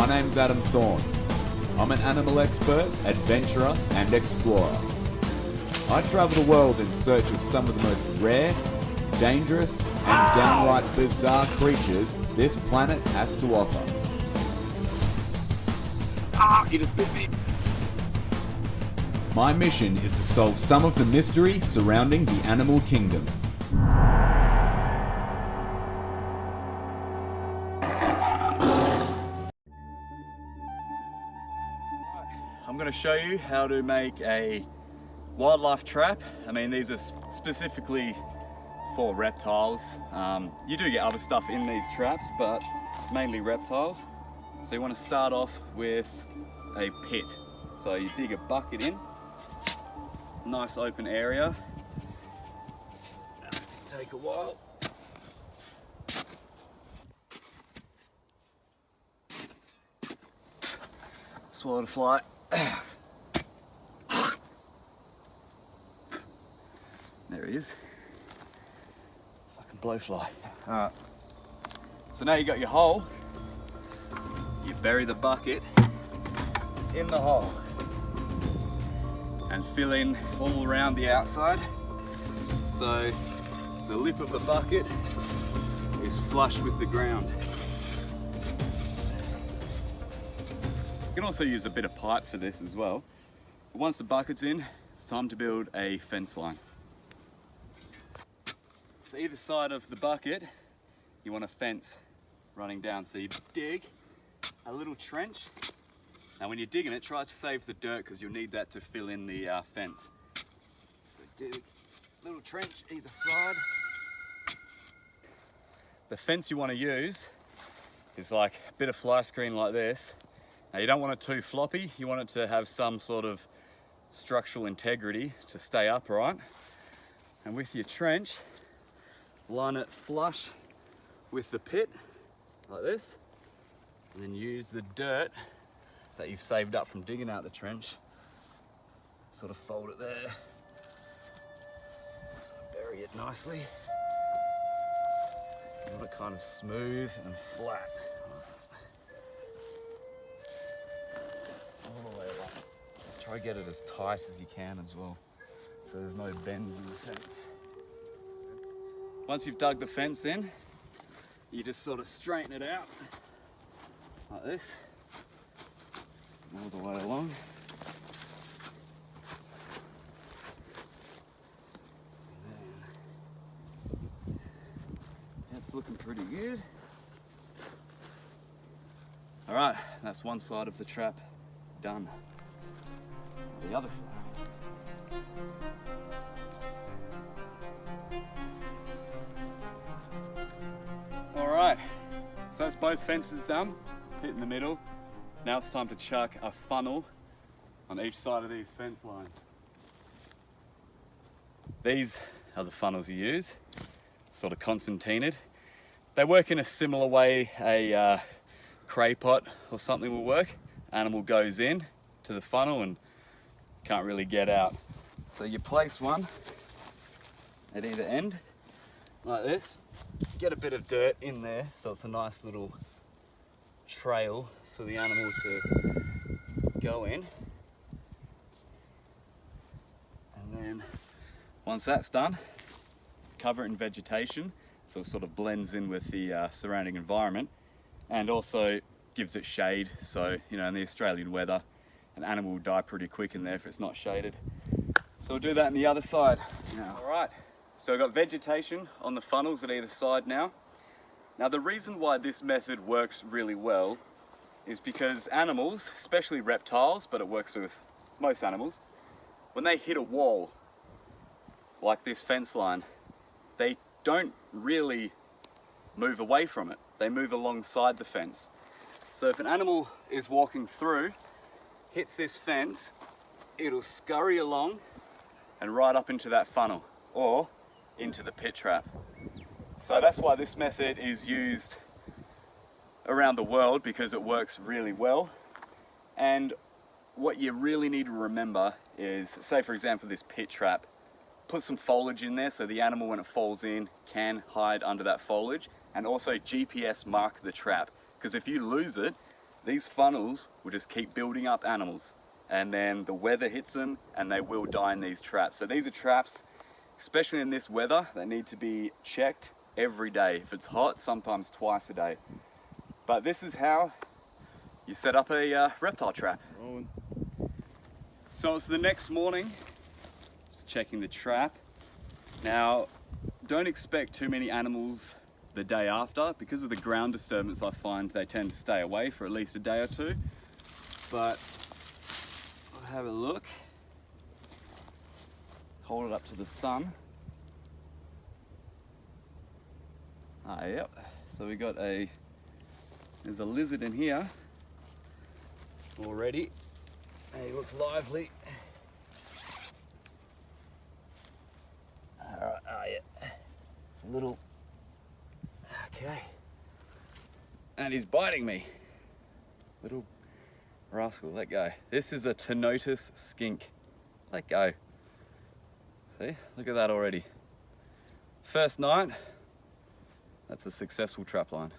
My name's Adam Thorn. I'm an animal expert, adventurer, and explorer. I travel the world in search of some of the most rare, dangerous, and downright bizarre creatures this planet has to offer. You just bit me. My mission is to solve some of the mystery surrounding the animal kingdom. I'm going to show you how to make a wildlife trap. I mean, these are specifically for reptiles. You do get other stuff in these traps, but mainly reptiles. So you want to start off with a pit. So you dig a bucket in, nice open area. Take a while. Swallow the fly. There he is. Fucking blowfly. Alright. So now you got your hole. You bury the bucket in the hole and fill in all around the outside. So the lip of the bucket is flush with the ground. You can also use a bit of pipe for this as well. But once the bucket's in, it's time to build a fence line. So either side of the bucket, you want a fence running down. So you dig a little trench. Now when you're digging it, try to save the dirt because you'll need that to fill in the fence. So dig a little trench either side. The fence you want to use is like a bit of fly screen like this. Now you don't want it too floppy, you want it to have some sort of structural integrity to stay upright. And with your trench, line it flush with the pit, like this. And then use the dirt that you've saved up from digging out the trench, sort of fold it there, sort of bury it nicely. You want it kind of smooth and flat. Try to get it as tight as you can as well, so there's no bends in the fence. Once you've dug the fence in, you just sort of straighten it out, like this, all the way along. And then, that's looking pretty good. All right, that's one side of the trap done. The other side. All right, so that's both fences done, pit in the middle. Now it's time to chuck a funnel on each side of these fence lines. These are the funnels you use, sort of concertinaed. They work in a similar way a cray pot or something will work. Animal goes in to the funnel and can't really get out. So you place one at either end, like this. Get a bit of dirt in there so it's a nice little trail for the animal to go in. And then once that's done, cover it in vegetation so it sort of blends in with the surrounding environment and also gives it shade. So, you know, in the Australian weather, an animal will die pretty quick in there if it's not shaded. So we'll do that on the other side now. All right, so we've got vegetation on the funnels at either side now. Now the reason why this method works really well is because animals, especially reptiles, but it works with most animals, when they hit a wall, like this fence line, they don't really move away from it. They move alongside the fence. So if an animal is walking through, hits this fence, it'll scurry along and right up into that funnel or into the pit trap. So that's why this method is used around the world, because it works really well. And what you really need to remember is, say for example this pit trap, put some foliage in there so the animal when it falls in can hide under that foliage, and also GPS mark the trap, because if you lose it, these funnels will just keep building up animals, and then the weather hits them and they will die in these traps. So these are traps, especially in this weather, that need to be checked every day. If it's hot, sometimes twice a day. But this is how you set up a reptile trap. So it's the next morning, just checking the trap. Now, don't expect too many animals the day after. Because of the ground disturbance, I find they tend to stay away for at least a day or two. But I'll have a look. Hold it up to the sun. Ah, yep. So we got there's a lizard in here already. He looks lively. All right, oh yeah. It's a little, okay. And he's biting me. Little rascal, let go. This is a Tenotus skink. Let go. See, look at that already. First night, that's a successful trap line.